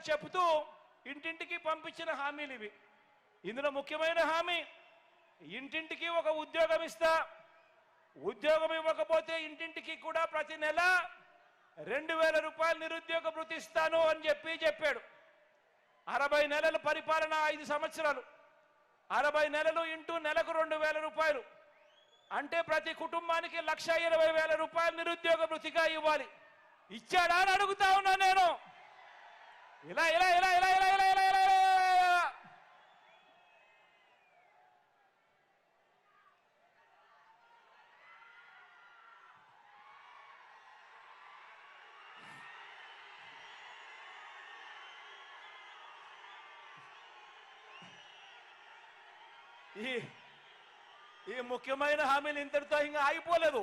అని చెబుతూ ఇంటింటికి పంపించిన హామీలు ఇవి. ఇందులో ముఖ్యమైన హామీ, ఇంటింటికి ఒక ఉద్యోగం ఇస్తా, ఉద్యోగం ఇవ్వకపోతే ఇంటింటికి కూడా ప్రతి నెల 2000 రూపాయలు నిరుద్యోగ భృతి ఇస్తాను అని చెప్పాడు. 60 నెలల పరిపాలన, 5 సంవత్సరాలు, 60 నెలలు ఇంటూ నెలకు 2000 రూపాయలు అంటే ప్రతి కుటుంబానికి 1,20,000 రూపాయలు నిరుద్యోగ భృతిగా ఇవ్వాలి. ఇచ్చాడా అని అడుగుతా ఉన్నా నేను. ఇలా ఇలా ఇలా ఇలా ఇలా ఇలా ఇలా ఇలా ఈ ముఖ్యమైన హామీలు ఇంతటితో ఇంకా ఆగిపోలేదు,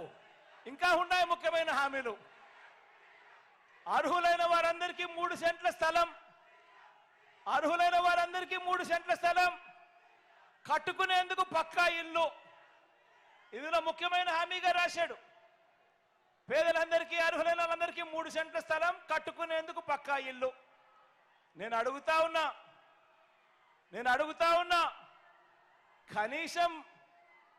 ఇంకా ఉన్నాయి ముఖ్యమైన హామీలు. అర్హులైన వారందరికీ 3 సెంట్ల స్థలం, అర్హులైన వారందరికీ 3 సెంట్ల స్థలం, కట్టుకునేందుకు పక్కా ఇల్లు. ఇందులో ముఖ్యమైన హామీగా రాశాడు. పేదలందరికీ, అర్హులైన వాళ్ళందరికీ 3 సెంట్ల స్థలం, కట్టుకునేందుకు పక్కా ఇల్లు. నేను అడుగుతా ఉన్నా కనీసం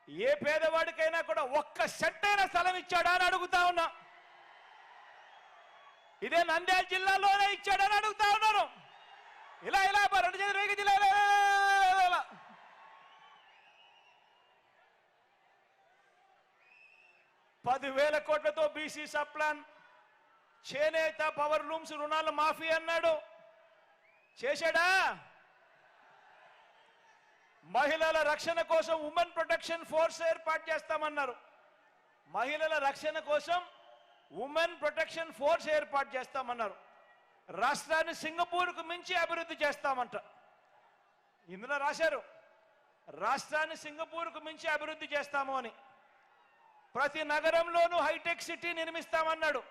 ఏ పేదవాడికైనా కూడా 1 సెంట్ అయినా స్థలం ఇచ్చాడా అని అడుగుతా ఉన్నా. ఇదే నంద్యాల జిల్లాలోనే ఇచ్చాడని అడుగుతా ఉన్నాను. ఇలా ఇలా 2 చేతులు వేగి జిల్లా 10,000 కోట్లతో బీసీ సబ్ ప్లాన్, చేనేత, పవర్ లూమ్స్ రుణాల మాఫీ అన్నాడు. చేశాడా? మహిళల రక్షణ కోసం ఉమెన్ ప్రొటెక్షన్ ఫోర్స్ ఏర్పాటు చేస్తామన్నారు. మహిళల రక్షణ కోసం ఉమెన్ ప్రొటెక్షన్ ఫోర్స్ ఏర్పాటు చేస్తామన్నారు. రాష్ట్రాన్ని సింగపూర్కు మించి అభివృద్ధి చేస్తామంట. ఇందులో రాశారు రాష్ట్రాన్ని సింగపూర్కు మించి అభివృద్ధి చేస్తాము అని. ప్రతి నగరంలోనూ హైటెక్ సిటీ నిర్మిస్తామన్నాడు.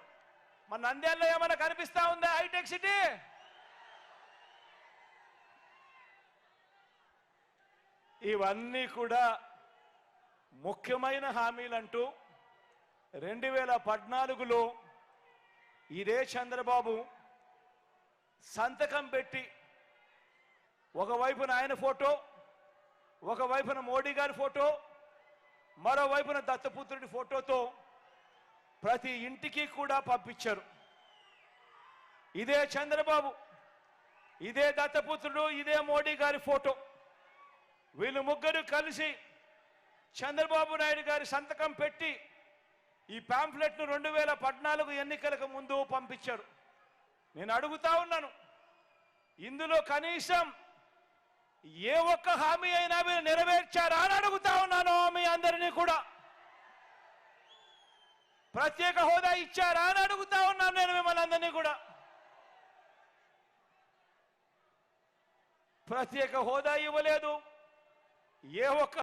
మన నంద్యాలలో ఏమైనా కనిపిస్తా ఉందా హైటెక్ సిటీ? ఇవన్నీ కూడా ముఖ్యమైన హామీలంటూ 2014లో ఇదే చంద్రబాబు సంతకం పెట్టి ఒకవైపున ఆయన ఫోటో, ఒకవైపున మోడీ గారి ఫోటో, మరోవైపున దత్తపుత్రుడి ఫోటోతో ప్రతి ఇంటికి కూడా పంపించారు. ఇదే చంద్రబాబు, ఇదే దత్తపుత్రుడు, ఇదే మోడీ గారి ఫోటో, వీళ్ళు ముగ్గురు కలిసి చంద్రబాబు నాయుడు గారి సంతకం పెట్టి ఈ పాంఫ్లెట్ను 2014 ఎన్నికలకు ముందు పంపించారు. నేను అడుగుతా ఉన్నాను, ఇందులో కనీసం ఏ ఒక్క హామీ అయినా మీరు నెరవేర్చారా అని అడుగుతా ఉన్నాను మీ అందరినీ కూడా. ప్రత్యేక హోదా ఇచ్చారా అని అడుగుతా ఉన్నాను నేను మిమ్మల్ని అందరినీ కూడా. ప్రత్యేక హోదా ఇవ్వలేదు, ఏ ఒక్క